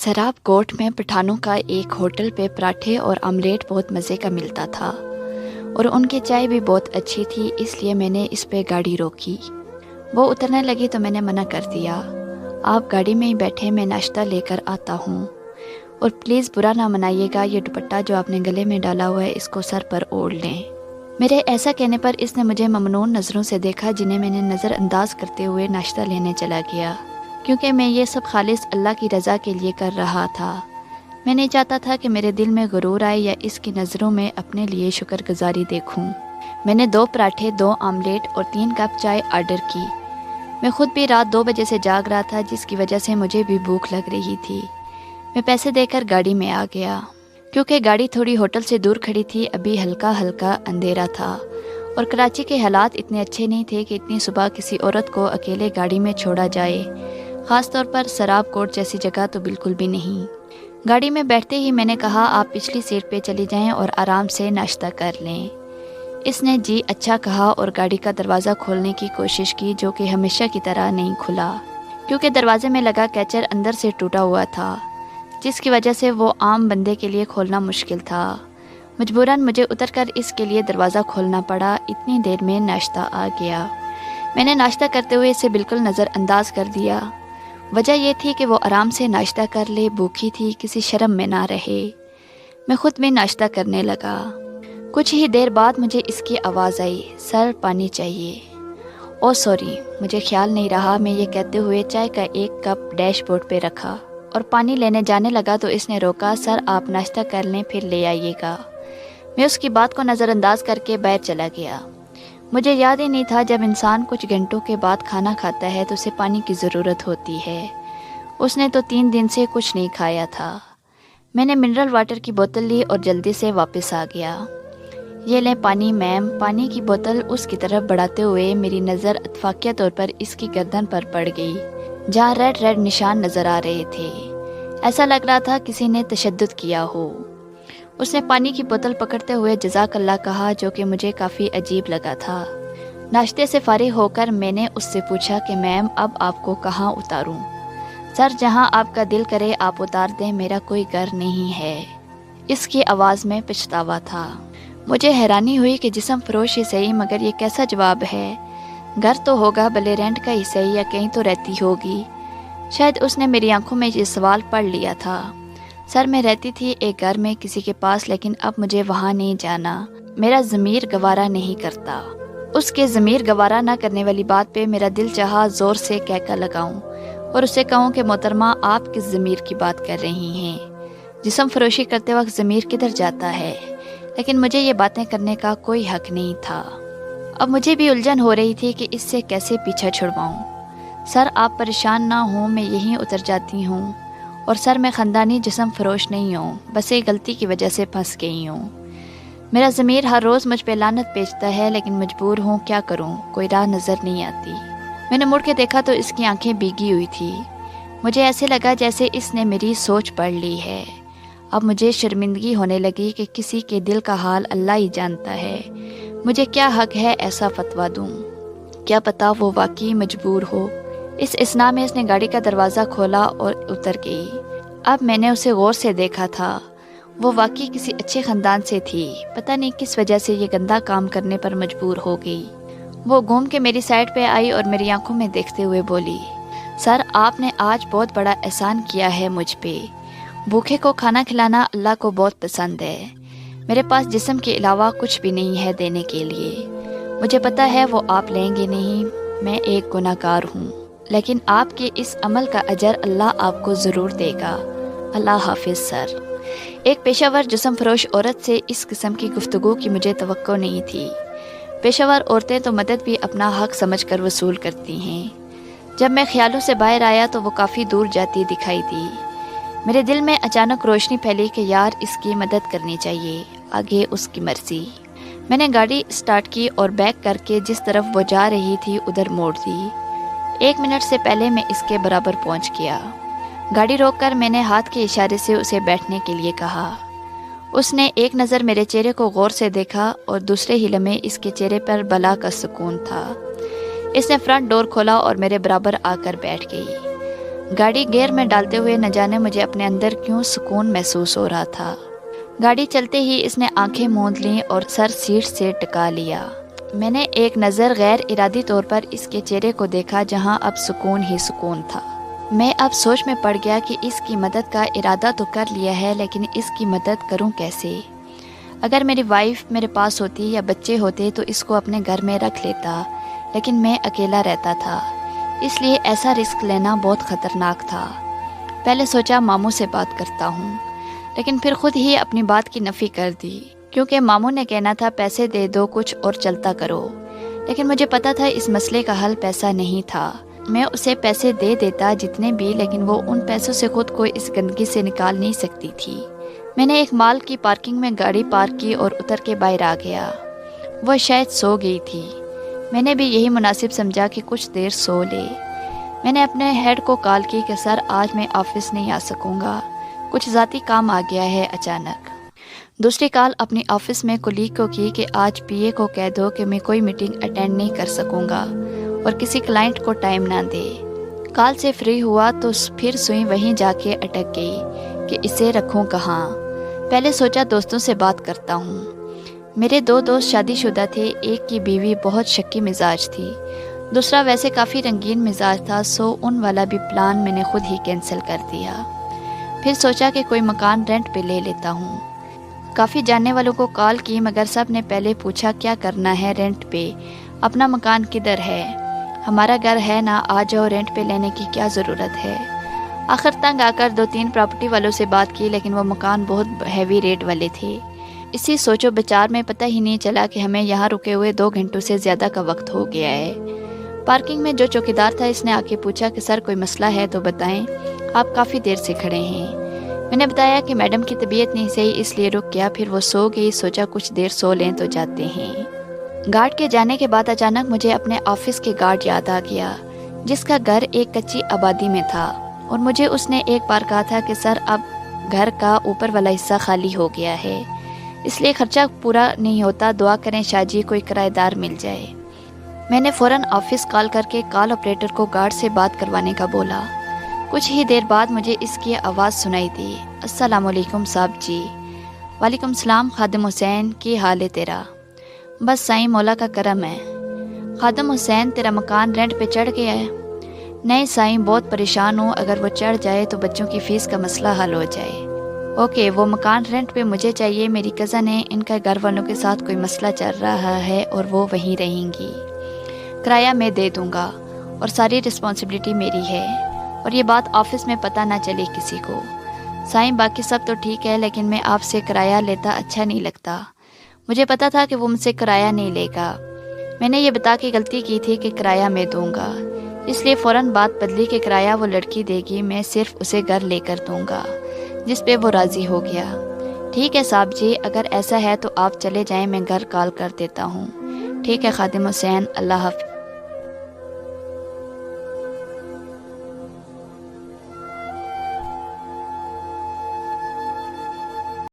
सराब कोट में पठानों का एक होटल पे पराठे और आमलेट बहुत मज़े का मिलता था और उनकी चाय भी बहुत अच्छी थी, इसलिए मैंने इस पे गाड़ी रोकी। वो उतरने लगी तो मैंने मना कर दिया, आप गाड़ी में ही बैठे, मैं नाश्ता लेकर आता हूँ और प्लीज़ बुरा ना मनाइएगा, ये दुपट्टा जो आपने गले में डाला हुआ है इसको सर पर ओढ़ लें। मेरे ऐसा कहने पर इसने मुझे ममनून नज़रों से देखा, जिन्हें मैंने नज़रअंदाज करते हुए नाश्ता लेने चला गया, क्योंकि मैं ये सब खालिस अल्लाह की रज़ा के लिए कर रहा था। मैं नहीं चाहता था कि मेरे दिल में गुरूर आए या इसकी नज़रों में अपने लिए शुक्रगुजारी देखूं। मैंने 2 पराठे, 2 आमलेट और 3 कप चाय आर्डर की। मैं खुद भी रात 2 बजे से जाग रहा था, जिसकी वजह से मुझे भी भूख लग रही थी। मैं पैसे देकर गाड़ी में आ गया, क्योंकि गाड़ी थोड़ी होटल से दूर खड़ी थी। अभी हल्का हल्का अंधेरा था और कराची के हालात इतने अच्छे नहीं थे कि इतनी सुबह किसी औरत को अकेले गाड़ी में छोड़ा जाए, ख़ास तौर पर सराब कोट जैसी जगह तो बिल्कुल भी नहीं। गाड़ी में बैठते ही मैंने कहा, आप पिछली सीट पे चली जाएं और आराम से नाश्ता कर लें। इसने जी अच्छा कहा और गाड़ी का दरवाज़ा खोलने की कोशिश की, जो कि हमेशा की तरह नहीं खुला, क्योंकि दरवाजे में लगा कैचर अंदर से टूटा हुआ था, जिसकी वजह से वो आम बंदे के लिए खोलना मुश्किल था। मजबूरन मुझे उतरकर इसके लिए दरवाज़ा खोलना पड़ा। इतनी देर में नाश्ता आ गया। मैंने नाश्ता करते हुए इसे बिल्कुल नज़रअंदाज कर दिया। वजह यह थी कि वो आराम से नाश्ता कर ले, भूखी थी, किसी शर्म में ना रहे। मैं खुद में नाश्ता करने लगा। कुछ ही देर बाद मुझे इसकी आवाज़ आई, सर पानी चाहिए। ओह सॉरी, मुझे ख्याल नहीं रहा। मैं ये कहते हुए चाय का 1 कप डैशबोर्ड पे रखा और पानी लेने जाने लगा तो इसने रोका, सर आप नाश्ता कर लें फिर ले आइएगा। मैं उसकी बात को नज़रअंदाज करके बाहर चला गया। मुझे याद ही नहीं था, जब इंसान कुछ घंटों के बाद खाना खाता है तो उसे पानी की ज़रूरत होती है। उसने तो 3 दिन से कुछ नहीं खाया था। मैंने मिनरल वाटर की बोतल ली और जल्दी से वापस आ गया। ये लें पानी मैम। पानी की बोतल उसकी तरफ बढ़ाते हुए मेरी नज़र इत्तफाकिया तौर पर इसकी गर्दन पर पड़ गई, जहाँ रेड रेड निशान नज़र आ रहे थे। ऐसा लग रहा था किसी ने तशद्दुद किया हो। उसने पानी की बोतल पकड़ते हुए जज़ाकल्लाह कहा, जो कि मुझे काफ़ी अजीब लगा था। नाश्ते से फारिग होकर मैंने उससे पूछा कि मैम अब आपको कहाँ उतारूं? सर जहाँ आपका दिल करे आप उतार दें, मेरा कोई घर नहीं है। इसकी आवाज़ में पछतावा था। मुझे हैरानी हुई कि जिस्म फरोश ही सही, मगर ये कैसा जवाब है? घर तो होगा, भले रेंट का ही सही, या कहीं तो रहती होगी। शायद उसने मेरी आंखों में ये सवाल पढ़ लिया था। सर मैं रहती थी एक घर में किसी के पास, लेकिन अब मुझे वहाँ नहीं जाना। मेरा ज़मीर गवारा नहीं करता। उसके ज़मीर गवारा ना करने वाली बात पे मेरा दिल चाहा ज़ोर से कहका लगाऊं और उसे कहूं कि मोहतरमा आप किस ज़मीर की बात कर रही हैं? जिस्म फरोशी करते वक्त ज़मीर किधर जाता है? लेकिन मुझे ये बातें करने का कोई हक नहीं था। अब मुझे भी उलझन हो रही थी कि इससे कैसे पीछा छुड़वाऊँ। सर आप परेशान ना हों, मैं यहीं उतर जाती हूँ। और सर मैं ख़ानदानी जिस्म फरोश नहीं हूँ, बस एक गलती की वजह से फंस गई हूँ। मेरा ज़मीर हर रोज़ मुझ पे लानत बेचता है, लेकिन मजबूर हूँ, क्या करूँ, कोई राह नज़र नहीं आती। मैंने मुड़ के देखा तो इसकी आंखें भीगी हुई थी। मुझे ऐसे लगा जैसे इसने मेरी सोच पढ़ ली है। अब मुझे शर्मिंदगी होने लगी कि किसी के दिल का हाल अल्लाह ही जानता है। मुझे क्या हक है ऐसा फतवा दूँ? क्या पता वो वाकई मजबूर हो। इस इसना में इसने गाड़ी का दरवाज़ा खोला और उतर गई। अब मैंने उसे गौर से देखा था। वो वाकई किसी अच्छे ख़ानदान से थी। पता नहीं किस वजह से ये गंदा काम करने पर मजबूर हो गई। वो घूम के मेरी साइड पे आई और मेरी आंखों में देखते हुए बोली, सर आपने आज बहुत बड़ा एहसान किया है मुझ पे। भूखे को खाना खिलाना अल्लाह को बहुत पसंद है। मेरे पास जिस्म के अलावा कुछ भी नहीं है देने के लिए। मुझे पता है वो आप लेंगे नहीं, मैं एक गुनाहगार हूँ, लेकिन आपके इस अमल का अजर अल्लाह आपको ज़रूर देगा। अल्लाह हाफिज़ सर। एक पेशावर जिस्म फरोश औरत से इस किस्म की गुफ्तगू की मुझे तवक्को नहीं थी। पेशावर औरतें तो मदद भी अपना हक समझकर वसूल करती हैं। जब मैं ख्यालों से बाहर आया तो वो काफ़ी दूर जाती दिखाई दी। मेरे दिल में अचानक रोशनी फैली कि यार इसकी मदद करनी चाहिए, आगे उसकी मर्ज़ी। मैंने गाड़ी स्टार्ट की और बैक करके जिस तरफ वो जा रही थी उधर मोड़ दी। 1 मिनट से पहले मैं इसके बराबर पहुंच गया। गाड़ी रोककर मैंने हाथ के इशारे से उसे बैठने के लिए कहा। उसने एक नज़र मेरे चेहरे को गौर से देखा और दूसरे ही लम्हे इसके चेहरे पर बला का सुकून था। इसने फ्रंट डोर खोला और मेरे बराबर आकर बैठ गई। گاڑی گیئر میں ڈالتے ہوئے نہ جانے مجھے اپنے اندر کیوں سکون محسوس ہو رہا تھا۔ گاڑی چلتے ہی اس نے آنکھیں موند لیں اور سر سیٹ سے ٹکا لیا۔ میں نے ایک نظر غیر ارادی طور پر اس کے چہرے کو دیکھا جہاں اب سکون ہی سکون تھا۔ میں اب سوچ میں پڑ گیا کہ اس کی مدد کا ارادہ تو کر لیا ہے، لیکن اس کی مدد کروں کیسے؟ اگر میری وائف میرے پاس ہوتی یا بچے ہوتے تو اس کو اپنے گھر میں رکھ لیتا، لیکن میں اکیلا رہتا تھا، اس لیے ایسا رسک لینا بہت خطرناک تھا۔ پہلے سوچا ماموں سے بات کرتا ہوں، لیکن پھر خود ہی اپنی بات کی نفی کر دی، کیونکہ ماموں نے کہنا تھا پیسے دے دو کچھ اور چلتا کرو، لیکن مجھے پتا تھا اس مسئلے کا حل پیسہ نہیں تھا۔ میں اسے پیسے دے دیتا جتنے بھی، لیکن وہ ان پیسوں سے خود کو اس گندگی سے نکال نہیں سکتی تھی۔ میں نے ایک مال کی پارکنگ میں گاڑی پارک کی اور اتر کے باہر آ گیا۔ وہ شاید سو گئی تھی، میں نے بھی یہی مناسب سمجھا کہ کچھ دیر سو لے۔ میں نے اپنے ہیڈ کو کال کی کہ سر آج میں آفس نہیں آ سکوں گا، کچھ ذاتی کام آ گیا ہے اچانک۔ دوسری کال اپنی آفس میں کولیگ کو کی کہ آج پی اے کو کہہ دو کہ میں کوئی میٹنگ اٹینڈ نہیں کر سکوں گا اور کسی کلائنٹ کو ٹائم نہ دے۔ کال سے فری ہوا تو پھر سوئی وہیں جا کے اٹک گئی کہ اسے رکھوں کہاں۔ پہلے سوچا دوستوں سے بات کرتا ہوں۔ میرے دو دوست شادی شدہ تھے، ایک کی بیوی بہت شکی مزاج تھی، دوسرا ویسے کافی رنگین مزاج تھا، سو ان والا بھی پلان میں نے خود ہی کینسل کر دیا۔ پھر سوچا کہ کوئی مکان رینٹ پہ لے لیتا ہوں۔ کافی جاننے والوں کو کال کی، مگر سب نے پہلے پوچھا کیا کرنا ہے رینٹ پہ، اپنا مکان کدھر ہے، ہمارا گھر ہے نا، آ جاؤ، رینٹ پہ لینے کی کیا ضرورت ہے۔ آخر تنگ آ کر 2-3 پراپرٹی والوں سے بات کی، لیکن وہ مکان بہت ہیوی ریٹ والے تھے۔ اسی سوچو بچار میں پتہ ہی نہیں چلا کہ ہمیں یہاں رکے ہوئے 2 گھنٹوں سے زیادہ کا وقت ہو گیا ہے۔ پارکنگ میں جو چوکیدار تھا اس نے آ کے پوچھا کہ سر کوئی مسئلہ ہے تو بتائیں، آپ کافی دیر سے کھڑے ہیں۔ میں نے بتایا کہ میڈم کی طبیعت نہیں صحیح اس لیے رک گیا، پھر وہ سو گئی، سوچا کچھ دیر سو لیں تو جاتے ہیں۔ گارڈ کے جانے کے بعد اچانک مجھے اپنے آفس کے گارڈ یاد آ گیا، جس کا گھر ایک کچی آبادی میں تھا، اور مجھے اس نے ایک بار کہا تھا کہ سر اب گھر کا اوپر والا حصہ خالی ہو گیا ہے، اس لیے خرچہ پورا نہیں ہوتا، دعا کریں شاہ جی کوئی کرایہ دار مل جائے۔ میں نے فوراً آفس کال کر کے کال آپریٹر کو گارڈ سے بات کروانے کا بولا۔ کچھ ہی دیر بعد مجھے اس کی آواز سنائی دی، السلام علیکم صاحب جی۔ وعلیکم السلام خادم حسین، کی حال ہے تیرا؟ بس سائیں مولا کا کرم ہے۔ خادم حسین تیرا مکان رینٹ پہ چڑھ گیا ہے؟ نہیں سائیں، بہت پریشان ہوں، اگر وہ چڑھ جائے تو بچوں کی فیس کا مسئلہ حل ہو جائے۔ اوکے، وہ مکان رینٹ پہ مجھے چاہیے، میری کزن ہے، ان کا گھر والوں کے ساتھ کوئی مسئلہ چل رہا ہے اور وہ وہیں رہیں گی، کرایہ میں دے دوں گا اور ساری رسپانسبلٹی میری ہے، اور یہ بات آفس میں پتہ نہ چلے کسی کو۔ سائیں باقی سب تو ٹھیک ہے، لیکن میں آپ سے کرایہ لیتا اچھا نہیں لگتا، مجھے پتا تھا کہ وہ مجھ سے کرایہ نہیں لے گا، میں نے یہ بتا کے غلطی کی تھی کہ کرایہ میں دوں گا، اس لیے فوراً بات بدلی کہ کرایہ وہ لڑکی دے گی، میں صرف اسے گھر لے کر دوں گا، جس پہ وہ راضی ہو گیا۔ ٹھیک ہے صاحب جی، اگر ایسا ہے تو آپ چلے جائیں، میں گھر کال کر دیتا ہوں۔ ٹھیک ہے خادم حسین، اللہ حافظ۔